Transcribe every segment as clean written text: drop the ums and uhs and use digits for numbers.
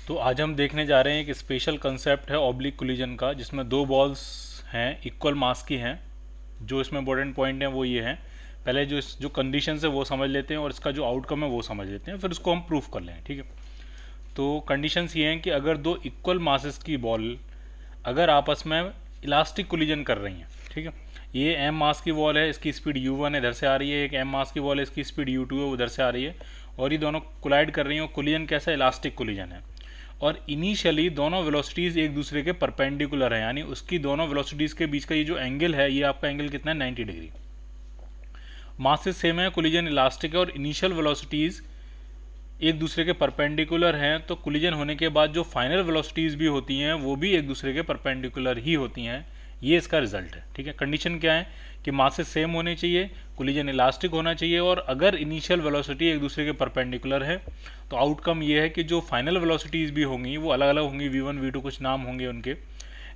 तो आज हम देखने जा रहे हैं एक स्पेशल कंसेप्ट है ऑब्लिक कोलिजन का, जिसमें दो बॉल्स हैं, इक्वल मास की हैं। जो इसमें इंपॉर्टेंट पॉइंट है वो ये हैं, पहले जो कंडीशन है वो समझ लेते हैं और इसका जो आउटकम है वो समझ लेते हैं, फिर उसको हम प्रूफ कर लें। ठीक है, तो कंडीशंस ये हैं कि अगर दो इक्वल मासेस की बॉल अगर आपस में इलास्टिक कोलिजन कर रही हैं, ठीक है, ये एम मास की बॉल है, इसकी स्पीड u1 इधर से आ रही है, एक एम मास की बॉल है, इसकी स्पीड u2 है, उधर से आ रही है, और ये दोनों कोलाइड कर रही हैं। कोलिजन कैसा, इलास्टिक कोलिजन है, और इनिशियली दोनों वेलोसिटीज़ एक दूसरे के परपेंडिकुलर है, यानी उसकी दोनों वेलोसिटीज़ के बीच का ये जो एंगल है, ये आपका एंगल कितना है, 90 डिग्री। मासेस सेम है, कोलिजन इलास्टिक है, और इनिशियल वेलोसिटीज़ एक दूसरे के परपेंडिकुलर हैं, तो कोलिजन होने के बाद जो फाइनल वेलोसिटीज़ भी होती हैं वो भी एक दूसरे के परपेंडिकुलर ही होती हैं। ये इसका रिजल्ट है। ठीक है, कंडीशन क्या है कि मासेस सेम होने चाहिए, कोलिजन इलास्टिक होना चाहिए, और अगर इनिशियल वेलोसिटी एक दूसरे के परपेंडिकुलर है तो आउटकम ये है कि जो फाइनल वेलोसिटीज़ भी होंगी वो अलग अलग होंगी, v1 v2 कुछ नाम होंगे उनके,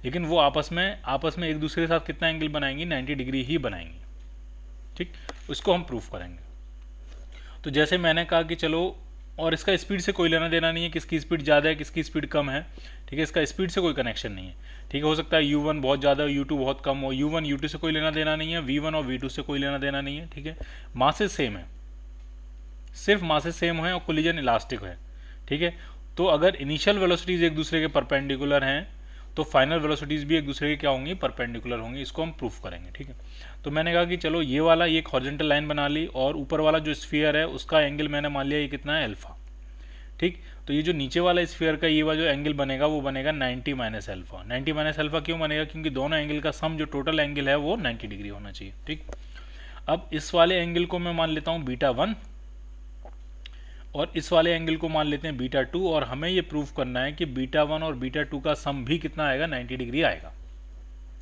लेकिन वो आपस में एक दूसरे के साथ कितना एंगल बनाएंगी, 90 डिग्री ही बनाएंगी। ठीक, उसको हम प्रूफ करेंगे। तो जैसे मैंने कहा कि चलो, और इसका स्पीड से कोई लेना देना नहीं है, किसकी स्पीड ज़्यादा है किसकी स्पीड कम है। ठीक है, इसका स्पीड से कोई कनेक्शन नहीं है। ठीक है, हो सकता है u1 बहुत ज़्यादा हो, u2 बहुत कम हो, u1 u2 से कोई लेना देना नहीं है, v1 और v2 से कोई लेना देना नहीं है। ठीक है, मासेस सेम है, सिर्फ मासेस सेम है और कोलिजन इलास्टिक है। ठीक है, तो अगर इनिशियल वेलोसिटीज़ एक दूसरे के परपेंडिकुलर हैं तो फाइनल वेलोसिटीज़ भी एक दूसरे के क्या होंगी, परपेंडिकुलर होंगी। इसको हम प्रूफ करेंगे। ठीक है, तो मैंने कहा कि चलो ये वाला ये एक हॉरिजॉन्टल लाइन बना ली, और ऊपर वाला जो स्फीयर है उसका एंगल मैंने मान लिया ये कितना है, अल्फा। ठीक, तो ये जो नीचे वाला स्फीयर का ये वाला जो एंगल बनेगा वो बनेगा 90 माइनस अल्फा। 90 माइनस अल्फा क्यों बनेगा, क्योंकि दोनों एंगल का सम जो टोटल एंगल है वो 90 डिग्री होना चाहिए। ठीक, अब इस वाले एंगल को मैं मान लेता हूँ β1, और इस वाले एंगल को मान लेते हैं β2, और हमें ये प्रूफ करना है कि β1 और β2 का सम भी कितना आएगा, 90 डिग्री आएगा।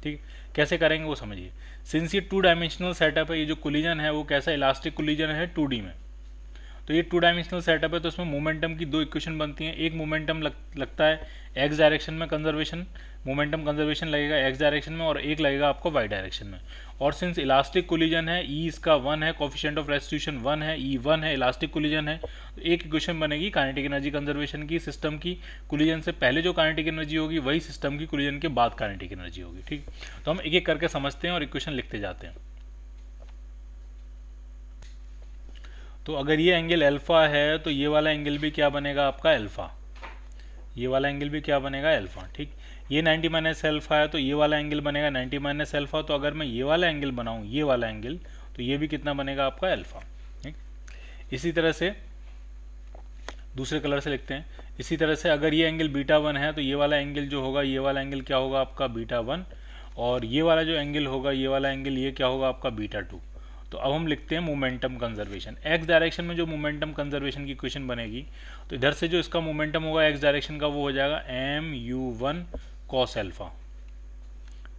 ठीक, कैसे करेंगे वो समझिए। सिंस ये 2 डायमेंशनल सेटअप है, ये जो कोलिजन है वो कैसा, इलास्टिक कोलिजन है 2D में, तो ये 2 डायमेंशनल सेटअप है, तो इसमें मोमेंटम की दो इक्वेशन बनती हैं। एक मोमेंटम लगता है एक्स डायरेक्शन में, कंजर्वेशन मोमेंटम कंजर्वेशन लगेगा एक्स डायरेक्शन में, और एक लगेगा आपको वाई डायरेक्शन में। और सिंस इलास्टिक कोलिजन है, ई इसका 1 है, कोफिशिएंट ऑफ रेस्टिट्यूशन 1 है, ई 1 है, इलास्टिक कोलिजन है, तो एक इक्वेशन बनेगी काइनेटिक एनर्जी कंजर्वेशन की, सिस्टम की। कोलिजन से पहले जो काइनेटिक एनर्जी होगी वही सिस्टम की कोलिजन के बाद काइनेटिक एनर्जी होगी। ठीक, तो हम एक एक करके समझते हैं और इक्वेशन लिखते जाते हैं। तो अगर ये एंगल अल्फा है तो ये वाला एंगल भी क्या बनेगा आपका, अल्फा। ये वाला एंगल भी क्या बनेगा, अल्फा। ठीक, ये 90 माइनस अल्फा है तो ये वाला एंगल बनेगा 90 माइनस अल्फा। तो अगर मैं ये वाला एंगल बनाऊँ, ये वाला एंगल, तो ये भी कितना बनेगा आपका, अल्फा। ठीक, इसी तरह से दूसरे कलर से लिखते हैं। इसी तरह से अगर ये एंगल β1 है तो ये वाला एंगल जो होगा, ये वाला एंगल क्या होगा आपका, β1, और ये वाला जो एंगल होगा, ये वाला एंगल ये क्या होगा आपका, β2। तो अब हम लिखते हैं मोमेंटम कंजर्वेशन। एक्स डायरेक्शन में जो मोमेंटम कंजर्वेशन की इक्वेशन बनेगी, तो इधर से जो इसका मोमेंटम होगा एक्स डायरेक्शन का वो हो जाएगा mu1 cos अल्फा,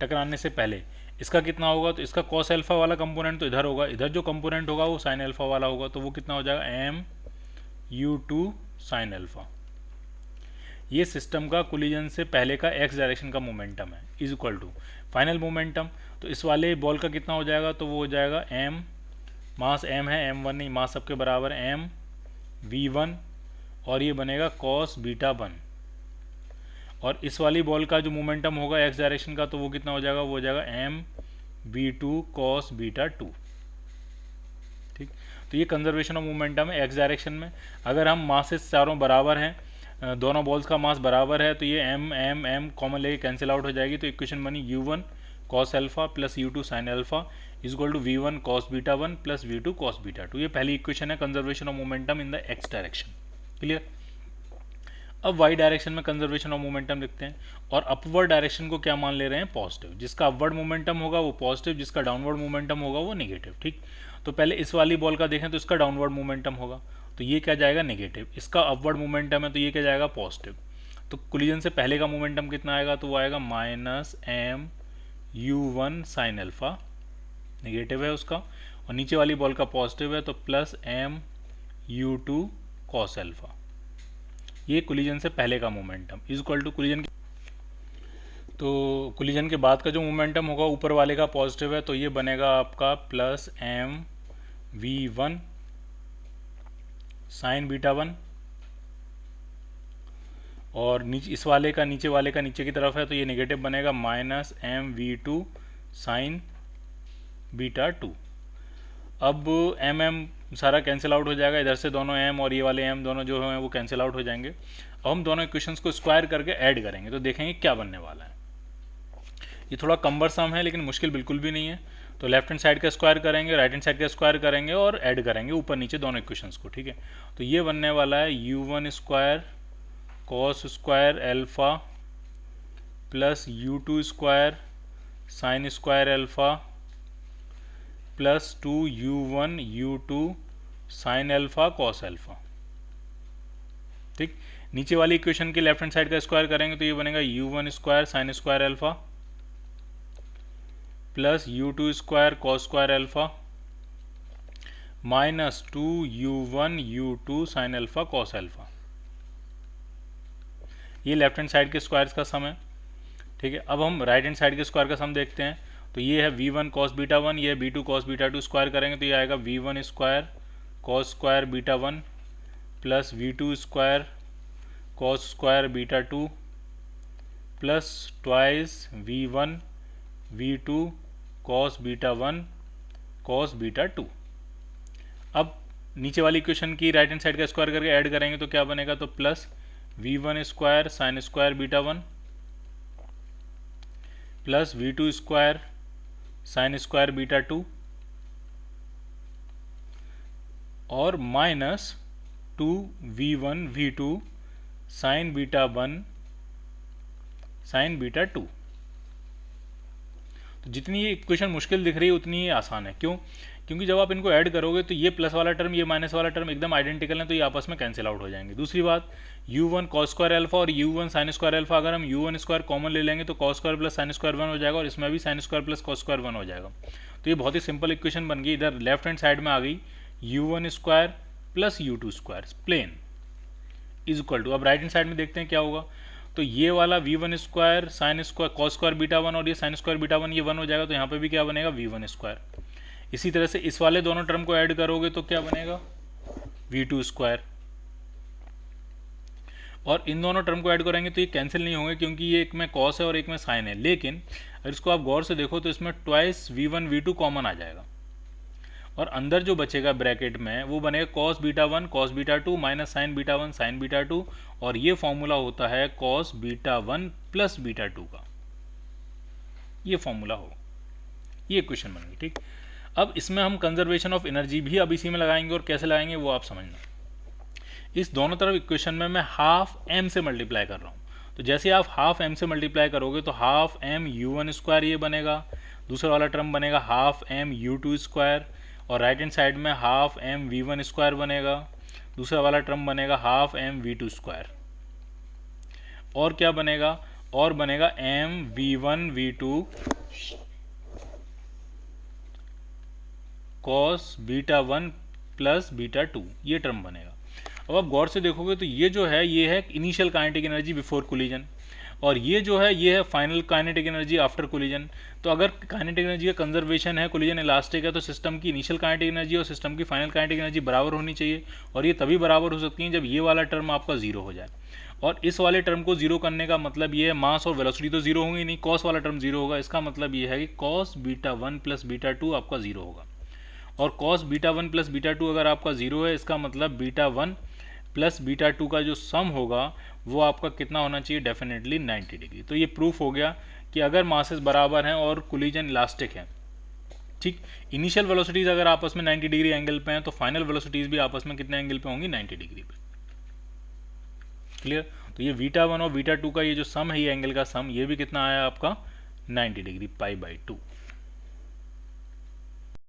टकराने से पहले। इसका कितना होगा, तो इसका cos अल्फा वाला कंपोनेंट तो इधर होगा, इधर जो कंपोनेंट होगा वो sin अल्फा वाला होगा, तो वो कितना हो जाएगा mu2 sin अल्फा। ये सिस्टम का कोलिजन से पहले का एक्स डायरेक्शन का मोमेंटम है, is equal to final momentum. तो इस वाले बॉल का कितना हो जाएगा, तो वो हो जाएगा m, मास m है, m1 नहीं, मास सबके बराबर m v1, और ये बनेगा cos β1। और इस वाली बॉल का जो मोमेंटम होगा एक्स डायरेक्शन का, तो वो कितना हो जाएगा, वो हो जाएगा m v2 cos β2। ठीक, तो ये कंजर्वेशन ऑफ मोमेंटम है एक्स डायरेक्शन में। अगर हम मासेस चारों बराबर हैं, दोनों बॉल्स का मास बराबर है, तो ये m m m कॉमन लेके कैंसिल आउट हो जाएगी। तो इक्वेशन बनी u1 cos alpha plus u2 sin alpha is equal to v1 cos β1 plus v2 cos β2। ये पहली इक्वेशन है conservation of momentum in the x direction. Clear. अब y direction में कंजर्वेशन ऑफ मोमेंटम लिखते हैं, और अपवर्ड डायरेक्शन को क्या मान ले रहे हैं, पॉजिटिव। जिसका अपवर्ड मोमेंटम होगा वो पॉजिटिव, जिसका डाउनवर्ड मोमेंटम होगा वो नेगेटिव। ठीक, तो पहले इस वाली बॉल का देखें तो इसका डाउनवर्ड मोमेंटम होगा, तो ये क्या जाएगा, नेगेटिव। इसका अपवर्ड मोमेंटम है तो ये क्या जाएगा, पॉजिटिव। तो कोलिजन से पहले का मोमेंटम कितना आएगा, तो वो आएगा -mu1 sin अल्फा, नेगेटिव है उसका, और नीचे वाली बॉल का पॉजिटिव है तो प्लस mu2 cos अल्फा। ये कोलिजन से पहले का momentum is equal to collision. तो कोलिजन के बाद का जो मोमेंटम होगा ऊपर वाले का पॉजिटिव है, तो ये बनेगा आपका प्लस mv1 sin β1, और नीचे इस वाले का नीचे वाले का नीचे की तरफ है तो ये नेगेटिव बनेगा minus M V two sine beta two. अब एम सारा कैंसिल आउट हो जाएगा, इधर से दोनों एम और ये वाले एम दोनों जो हैं वो कैंसिल आउट हो जाएंगे। अब हम दोनों इक्वेशंस को स्क्वायर करके ऐड करेंगे तो देखेंगे क्या बनने वाला है। ये थोड़ा कम्बरसम है लेकिन मुश्किल बिल्कुल भी नहीं है। तो लेफ्ट हैंड साइड का स्क्वायर करेंगे, राइट हैंड साइड का स्क्वायर करेंगे और ऐड करेंगे ऊपर नीचे दोनों इक्वेशंस को, ठीक है। तो ये बनने वाला है u1 square cos square alpha plus u2 square sine square alpha plus 2u1 u2 sine alpha cos alpha, ठीक। नीचे वाली इक्वेशन के लेफ्ट हैंड साइड का स्क्वायर करेंगे तो ये बनेगा u1 square sine square alpha plus u2 square cos square alpha minus 2u1 u2 sine alpha cos alpha. ये लेफ्ट हैंड साइड के स्क्वायर्स का सम है, ठीक है। अब हम राइट हैंड साइड के स्क्वायर का सम देखते हैं। तो ये है v1 कॉस बीटा 1, ये b2 कॉस बीटा 2, स्क्वायर करेंगे तो ये आएगा v1 square cos square beta 1 plus v2 square cos square beta 2 plus twice v1 v2 cos beta 1 cos beta 2। अब नीचे वाली इक्वेशन की राइट हैंड साइड का स्क्वायर करके ऐड करेंगे तो क्या बनेगा, तो plus v1 square sine square beta 1 plus v2 square sine square beta 2 और minus 2v1 v2 sign beta 1 sign beta 2। तो जितनी ये इक्वेशन मुश्किल दिख रही है उतनी ही आसान है। क्यों? क्योंकि जब आप इनको ऐड करोगे तो ये प्लस वाला टर्म ये माइनस वाला टर्म एकदम आइडेंटिकल है तो ये आपस में कैंसिल आउट हो जाएंगे। दूसरी बात, u1 कॉस स्क्वायर एल्फा और u1 साइन स्क्वायर एल्फा, अगर हम u1 स्क्वायर कॉमन ले लेंगे तो cos square plus sine square 1 हो जाएगा और इसमें भी sine square plus cos square 1 हो जाएगा। तो ये बहुत ही सिंपल इक्वेशन बन गई। इधर लेफ्ट हैंड साइड में आ गई u1 square plus u2 square plane is equal to, अब राइट हैंड साइड में देखते हैं क्या होगा। तो ये वाला v1 square sine square cos square beta 1 और ये साइन स्क्वायर बीटा 1 ये 1 हो जाएगा तो यहाँ पे भी क्या बनेगा, v1 स्क्वायर। इसी तरह से इस वाले दोनों टर्म को ऐड करोगे तो क्या बनेगा, v2 स्क्वायर। और इन दोनों टर्म को ऐड करेंगे तो ये कैंसिल नहीं होंगे क्योंकि ये एक में कॉस है और एक में साइन है। लेकिन अगर इसको आप गौर से देखो तो इसमें ट्वाइस v1 v2 कॉमन आ जाएगा और अंदर जो बचेगा ब्रैकेट में वो बनेगा cos beta 1 cos beta 2 minus sign beta 1 sign beta 2 और ये फॉर्मूला होता है कॉस बीटा 1 प्लस बीटा 2 का, ये फॉर्मूला होगा। ये इक्वेशन बन गई, ठीक। अब इसमें हम कंजर्वेशन ऑफ एनर्जी भी अब इसी में लगाएंगे और कैसे लगाएंगे वो आप समझना। इस दोनों तरफ इक्वेशन में मैं हाफ m से मल्टीप्लाई कर रहा हूँ। तो जैसे आप हाफ m से मल्टीप्लाई करोगे तो हाफ m u1 स्क्वायर ये बनेगा, दूसरा वाला टर्म बनेगा हाफ m u2 स्क्वायर और राइट हैंड साइड में हाफ m v1 स्क्वायर बनेगा, दूसरा वाला टर्म बनेगा हाफ m v2 स्क्वायर और क्या बनेगा, और बनेगा m v1 v2 cos beta 1 plus beta 2, ये टर्म बनेगा। अब आप गौर से देखोगे तो ये जो है ये है initial kinetic energy before collision और ये जो है ये है final kinetic energy after collision. तो अगर काइनेटिक एनर्जी का कंजर्वेशन है, कोलिजन इलास्टिक है, तो सिस्टम की इनिशियल काइनेटिक एनर्जी और सिस्टम की फाइनल काइनेटिक एनर्जी बराबर होनी चाहिए और ये तभी बराबर हो सकती है जब ये वाला टर्म आपका जीरो हो जाए। और इस वाले टर्म को जीरो करने का मतलब ये है मास और वेलोसिटी तो जीरो होंगी नहीं, कॉस वाला टर्म जीरो होगा। इसका मतलब ये है कि कॉस बीटा 1 प्लस बीटा 2 आपका जीरो होगा और कॉस बीटा 1 प्लस बीटा 2 अगर आपका जीरो है इसका मतलब बीटा 1 प्लस बीटा 2 का जो सम होगा वो आपका कितना होना चाहिए, डेफिनेटली 90 डिग्री। तो ये प्रूफ हो गया कि अगर मासेस बराबर हैं और कोलिजन इलास्टिक है, ठीक, इनिशियल वेलोसिटीज़ अगर आपस में 90 डिग्री एंगल पे हैं तो फाइनल वेलोसिटीज़ भी आपस में कितने एंगल पे होंगी, 90 डिग्री पे। क्लियर? तो ये बीटा 1 और बीटा 2 का ये जो सम है, ये एंगल का सम, ये भी कितना आया आपका 90 डिग्री, पाई बाई 2।